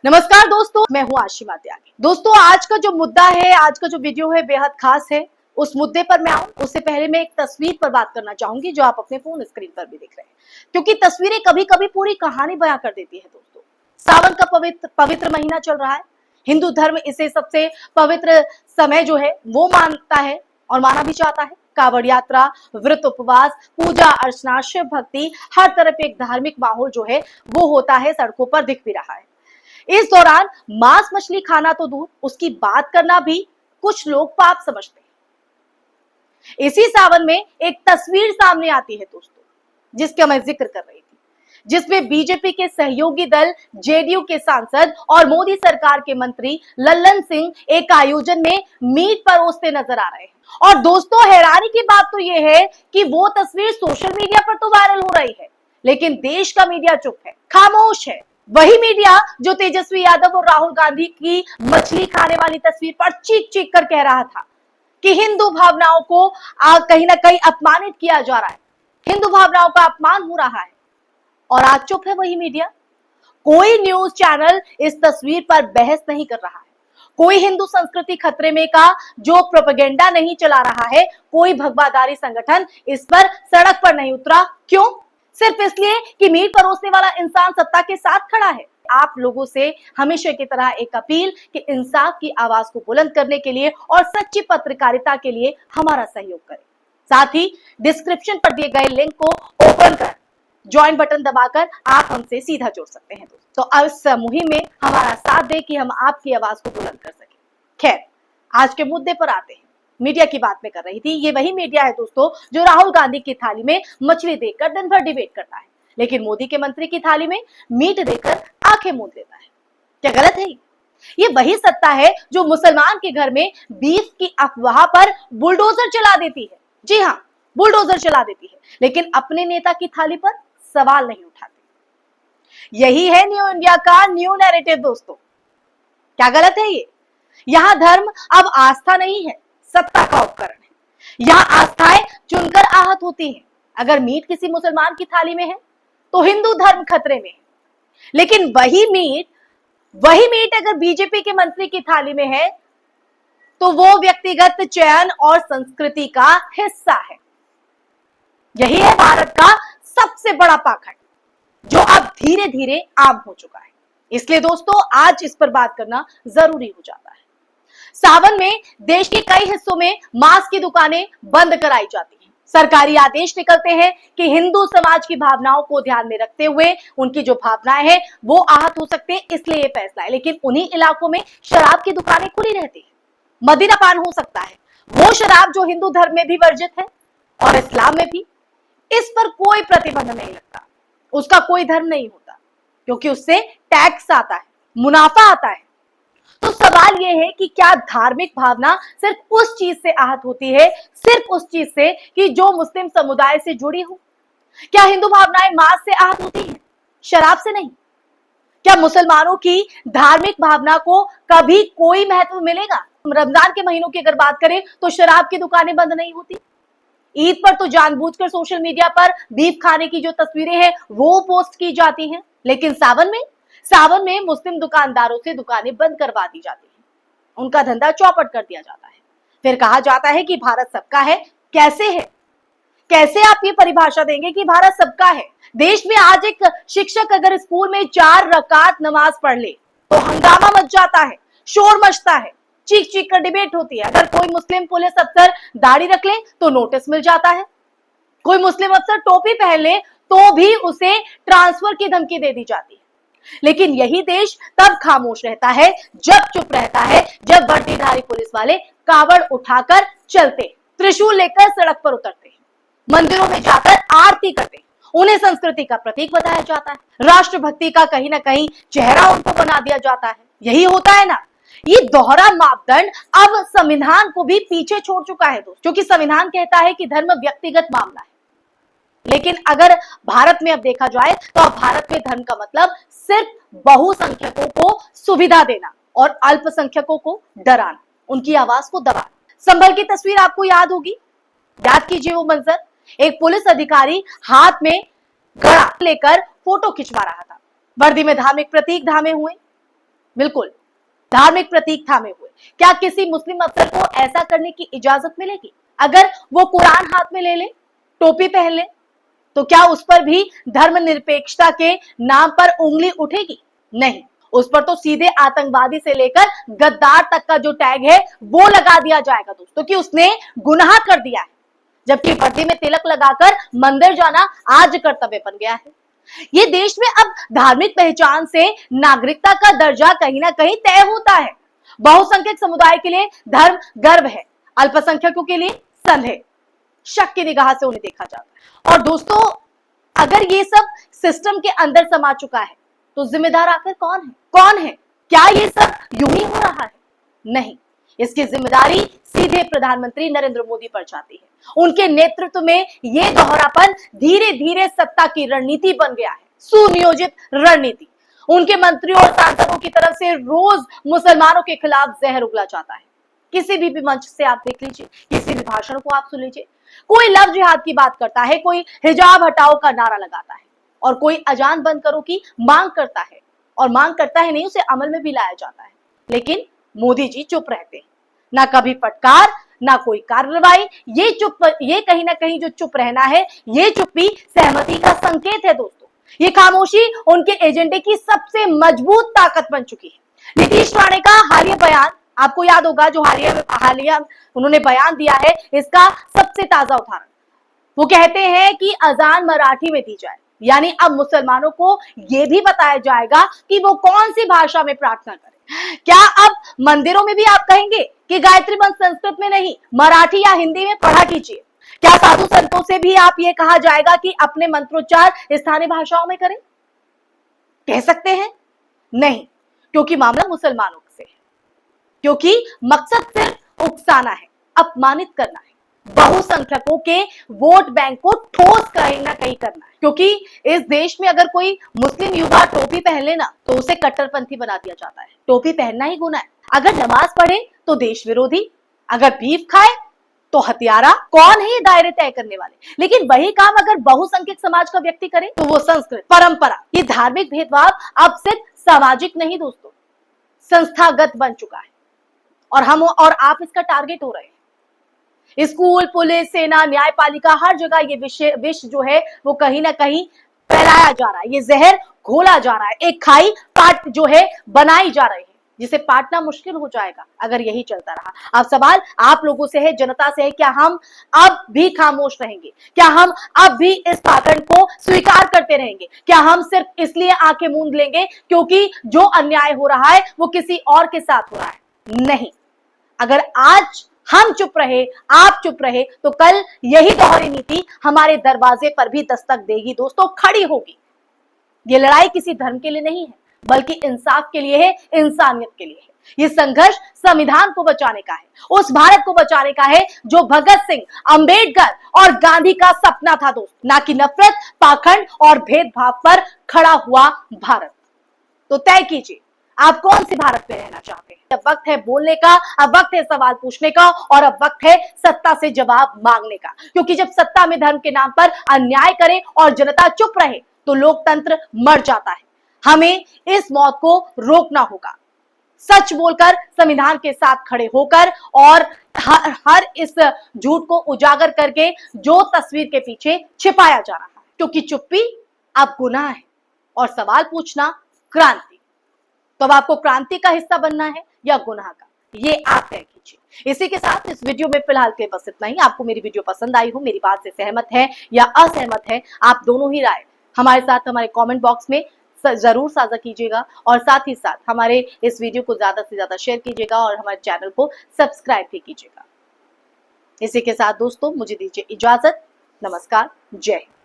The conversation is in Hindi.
नमस्कार दोस्तों, मैं हूं आशिमा त्यागी। दोस्तों, आज का जो मुद्दा है, आज का जो वीडियो है, बेहद खास है। उस मुद्दे पर मैं आऊं उससे पहले मैं एक तस्वीर पर बात करना चाहूंगी जो आप अपने फोन स्क्रीन पर भी देख रहे हैं, क्योंकि तस्वीरें कभी कभी पूरी कहानी बयां कर देती है। दोस्तों, सावन का पवित्र महीना चल रहा है। हिंदु धर्म इसे सबसे पवित्र समय जो है वो मानता है और माना भी चाहता है। कावड़ यात्रा, व्रत, उपवास, पूजा अर्चना, शिव भक्ति, हर तरफ एक धार्मिक माहौल जो है वो होता है, सड़कों पर दिख भी रहा है। इस दौरान मांस मछली खाना तो दूर, उसकी बात करना भी कुछ लोग पाप समझते हैं। इसी सावन में एक तस्वीर सामने आती है दोस्तों, जिसका मैं जिक्र कर रही थी, जिसमें बीजेपी के सहयोगी दल जेडीयू के सांसद और मोदी सरकार के मंत्री लल्लन सिंह एक आयोजन में मीट परोसते नजर आ रहे हैं। और दोस्तों, हैरानी की बात तो यह है कि वो तस्वीर सोशल मीडिया पर तो वायरल हो रही है, लेकिन देश का मीडिया चुप है, खामोश है। वही मीडिया जो तेजस्वी यादव और राहुल गांधी की मछली खाने वाली तस्वीर पर चीख चीख कर कह रहा था कि हिंदू भावनाओं को कहीं ना कहीं अपमानित किया जा रहा है, हिंदू भावनाओं का अपमान हो रहा है, और आज चुप है वही मीडिया। कोई न्यूज चैनल इस तस्वीर पर बहस नहीं कर रहा है, कोई हिंदू संस्कृति खतरे में का जो प्रोपेगेंडा नहीं चला रहा है, कोई भगवादारी संगठन इस पर सड़क पर नहीं उतरा। क्यों? सिर्फ इसलिए कि मीट परोसने वाला इंसान सत्ता के साथ खड़ा है। आप लोगों से हमेशा की तरह एक अपील कि इंसाफ की आवाज को बुलंद करने के लिए और सच्ची पत्रकारिता के लिए हमारा सहयोग करें। साथ ही डिस्क्रिप्शन पर दिए गए लिंक को ओपन कर ज्वाइन बटन दबाकर आप हमसे सीधा जुड़ सकते हैं। तो इस मुहिम में हमारा साथ दे कि हम आपकी आवाज को बुलंद कर सकें। खैर, आज के मुद्दे पर आते हैं। मीडिया की बात में कर रही थी। ये वही मीडिया है दोस्तों जो राहुल गांधी की थाली में मछली देकर दिन भर डिबेट करता है, लेकिन मोदी के मंत्री की थाली में मीट देकर आंखें मूंद लेता है। क्या गलत है? ये वही सत्ता है जो मुसलमान के घर में बीफ की अफवाह पर बुलडोजर चला देती है। जी हाँ, बुलडोजर चला देती है, लेकिन अपने नेता की थाली पर सवाल नहीं उठाती। यही है न्यू इंडिया का न्यू नैरेटिव दोस्तों। क्या गलत है ये? यहां धर्म अब आस्था नहीं है, सत्ता का उपकरण है। यहां आस्थाएं चुनकर आहत होती हैं। अगर मीट किसी मुसलमान की थाली में है तो हिंदू धर्म खतरे में है, लेकिन वही मीट अगर बीजेपी के मंत्री की थाली में है तो वो व्यक्तिगत चयन और संस्कृति का हिस्सा है। यही है भारत का सबसे बड़ा पाखंड, जो अब धीरे धीरे आम हो चुका है। इसलिए दोस्तों, आज इस पर बात करना जरूरी हो जाता है। सावन में देश के कई हिस्सों में मांस की दुकानें बंद कराई जाती हैं। सरकारी आदेश निकलते हैं कि हिंदू समाज की भावनाओं को ध्यान में रखते हुए, उनकी जो भावनाएं हैं वो आहत हो सकते हैं, इसलिए ये फैसला है। लेकिन उन्हीं इलाकों में शराब की दुकानें खुली रहती है, मदिरापान हो सकता है, वो शराब जो हिंदू धर्म में भी वर्जित है और इस्लाम में भी। इस पर कोई प्रतिबंध नहीं लगता, उसका कोई धर्म नहीं होता, क्योंकि उससे टैक्स आता है, मुनाफा आता है। तो सवाल यह है कि क्या धार्मिक भावना सिर्फ उस चीज से आहत होती है, सिर्फ उस चीज से कि जो मुस्लिम समुदाय से जुड़ी हो? क्या हिंदू भावनाएं मांस से आहत होती हैं, शराब से नहीं? क्या मुसलमानों की धार्मिक भावना को कभी कोई महत्व मिलेगा? रमजान के महीनों की अगर बात करें तो शराब की दुकानें बंद नहीं होती। ईद पर तो जानबूझकर सोशल मीडिया पर बीफ खाने की जो तस्वीरें हैं वो पोस्ट की जाती हैं, लेकिन सावन में मुस्लिम दुकानदारों से दुकानें बंद करवा दी जाती हैं, उनका धंधा चौपट कर दिया जाता है। फिर कहा जाता है कि भारत सबका है। कैसे है? कैसे आप ये परिभाषा देंगे कि भारत सबका है? देश में आज एक शिक्षक अगर स्कूल में 4 रकात नमाज पढ़ ले तो हंगामा मच जाता है, शोर मचता है, चीख चीख कर डिबेट होती है। अगर कोई मुस्लिम पुलिस अफसर दाढ़ी रख ले तो नोटिस मिल जाता है, कोई मुस्लिम अफसर टोपी पहन ले तो भी उसे ट्रांसफर की धमकी दे दी जाती है। लेकिन यही देश तब खामोश रहता है, जब चुप रहता है, जब वर्दीधारी पुलिस वाले कावड़ उठाकर चलते, त्रिशूल लेकर सड़क पर उतरते, मंदिरों में जाकर आरती करते, उन्हें संस्कृति का प्रतीक बताया जाता है, राष्ट्रभक्ति का कहीं ना कहीं चेहरा उनको बना दिया जाता है। यही होता है ना। ये दोहरा मापदंड अब संविधान को भी पीछे छोड़ चुका है दोस्तों, क्योंकि संविधान कहता है कि धर्म व्यक्तिगत मामला है। लेकिन अगर भारत में अब देखा जाए तो अब भारत में धर्म का मतलब सिर्फ बहुसंख्यकों को सुविधा देना और अल्पसंख्यकों को डराना, उनकी आवाज को दबाना। संभल की तस्वीर आपको याद होगी, याद कीजिए वो मंजर। एक पुलिस अधिकारी हाथ में घड़ा लेकर फोटो खिंचवा रहा था, वर्दी में धार्मिक प्रतीक धामे हुए, बिल्कुल धार्मिक प्रतीक थामे हुए। क्या किसी मुस्लिम अफसर को ऐसा करने की इजाजत मिलेगी? अगर वो कुरान हाथ में ले ले, टोपी पहन ले, तो क्या उस पर भी धर्मनिरपेक्षता के नाम पर उंगली उठेगी? नहीं, उस पर तो सीधे आतंकवादी से लेकर गद्दार तक का जो टैग है वो लगा दिया जाएगा दोस्तों, कि उसने गुनाह कर दिया है। जबकि वर्दी में तिलक लगाकर मंदिर जाना आज कर्तव्य बन गया है। ये देश में अब धार्मिक पहचान से नागरिकता का दर्जा कहीं ना कहीं तय होता है। बहुसंख्यक समुदाय के लिए धर्म गर्व है, अल्पसंख्यकों के लिए संदेह, शक की निगाह से उन्हें देखा जाता है। और दोस्तों, अगर ये सब सिस्टम के अंदर समा चुका है तो जिम्मेदार आखिर कौन है? कौन है? क्या ये सब यूं ही हो रहा है? नहीं, इसकी जिम्मेदारी सीधे प्रधानमंत्री नरेंद्र मोदी पर जाती है। उनके नेतृत्व में ये दोहरापन धीरे धीरे सत्ता की रणनीति बन गया है, सुनियोजित रणनीति। उनके मंत्रियों और सांसदों की तरफ से रोज मुसलमानों के खिलाफ जहर उगला जाता है। किसी भी मंच से आप देख लीजिए, किसी भी भाषण को आप सुन लीजिए, कोई लव जिहाद की बात करता है, कोई हिजाब हटाओ का नारा लगाता है, और कोई अजान बंद करो की मांग करता है। और मांग करता है नहीं, उसे अमल में भी लाया जाता है। लेकिन मोदी जी चुप रहते हैं, ना कभी फटकार, ना कोई कार्रवाई। ये कहीं ना कहीं जो चुप रहना है, ये चुप्पी सहमति का संकेत है दोस्तों। ये खामोशी उनके एजेंडे की सबसे मजबूत ताकत बन चुकी है। नीतीश राणे का हालिया बयान आपको याद होगा, जो हालिया उन्होंने बयान दिया है, इसका सबसे ताजा उदाहरण। वो कहते हैं कि अजान मराठी में दी जाए, यानी अब मुसलमानों को यह भी बताया जाएगा कि वो कौन सी भाषा में प्रार्थना करें। क्या अब मंदिरों में भी आप कहेंगे कि गायत्री मंत्र संस्कृत में नहीं, मराठी या हिंदी में पढ़ा कीजिए? क्या साधु संतों से भी आप ये कहा जाएगा कि अपने मंत्रोच्चार स्थानीय भाषाओं में करें? कह सकते हैं? नहीं, क्योंकि मामला मुसलमानों से है, क्योंकि मकसद सिर्फ उकसाना है, अपमानित करना है, बहुसंख्यकों के वोट बैंक को ठोस कहीं ना कहीं करना है। क्योंकि इस देश में अगर कोई मुस्लिम युवा टोपी पहन लेना तो उसे कट्टरपंथी बना दिया जाता है। टोपी पहनना ही गुनाह है। अगर नमाज पढ़े तो देश विरोधी, अगर बीफ खाए तो हत्यारा। कौन है ये दायरे तय करने वाले? लेकिन वही काम अगर बहुसंख्यक समाज का व्यक्ति करे तो वो संस्कृत, परंपरा, ये धार्मिक भेदभाव अब सिर्फ सामाजिक नहीं दोस्तों, संस्थागत बन चुका है। और हम और आप इसका टारगेट हो रहे हैं। स्कूल, पुलिस, सेना, न्यायपालिका, हर जगह ये विष जो है वो कहीं ना कहीं फैलाया जा रहा है, ये जहर घोला जा रहा है, एक खाई पाट जो है बनाई जा रही है, जिसे पाटना मुश्किल हो जाएगा अगर यही चलता रहा। अब सवाल आप लोगों से है, जनता से है, क्या हम अब भी खामोश रहेंगे? क्या हम अब भी इस पाखंड को स्वीकार करते रहेंगे? क्या हम सिर्फ इसलिए आंखें मूंद लेंगे क्योंकि जो अन्याय हो रहा है वो किसी और के साथ हो रहा है? नहीं, अगर आज हम चुप रहे, आप चुप रहे, तो कल यही दोहरी नीति हमारे दरवाजे पर भी दस्तक देगी दोस्तों, खड़ी होगी। ये लड़ाई किसी धर्म के लिए नहीं है, बल्कि इंसाफ के लिए है, इंसानियत के लिए है। ये संघर्ष संविधान को बचाने का है, उस भारत को बचाने का है जो भगत सिंह, अंबेडकर और गांधी का सपना था दोस्त, ना कि नफरत, पाखंड और भेदभाव पर खड़ा हुआ भारत। तो तय कीजिए, आप कौन सी भारत में रहना चाहते हैं? अब वक्त है बोलने का, अब वक्त है सवाल पूछने का, और अब वक्त है सत्ता से जवाब मांगने का। क्योंकि जब सत्ता में धर्म के नाम पर अन्याय करे और जनता चुप रहे तो लोकतंत्र मर जाता है। हमें इस मौत को रोकना होगा, सच बोलकर, संविधान के साथ खड़े होकर, और हर इस झूठ को उजागर करके जो तस्वीर के पीछे छिपाया जा रहा है। क्योंकि चुप्पी अब गुनाह है और सवाल पूछना क्रांति। तो अब आपको क्रांति का हिस्सा बनना है या गुनाह का, ये आप तय कीजिए। इसी के साथ इस वीडियो में फिलहाल के बस इतना ही। आपको मेरी वीडियो पसंद आई हो, मेरी बात से सहमत है या असहमत है, आप दोनों ही राय हमारे साथ हमारे कमेंट बॉक्स में जरूर साझा कीजिएगा, और साथ ही साथ हमारे इस वीडियो को ज्यादा से ज्यादा शेयर कीजिएगा और हमारे चैनल को सब्सक्राइब भी कीजिएगा। इसी के साथ दोस्तों मुझे दीजिए इजाजत। नमस्कार, जय हिंद।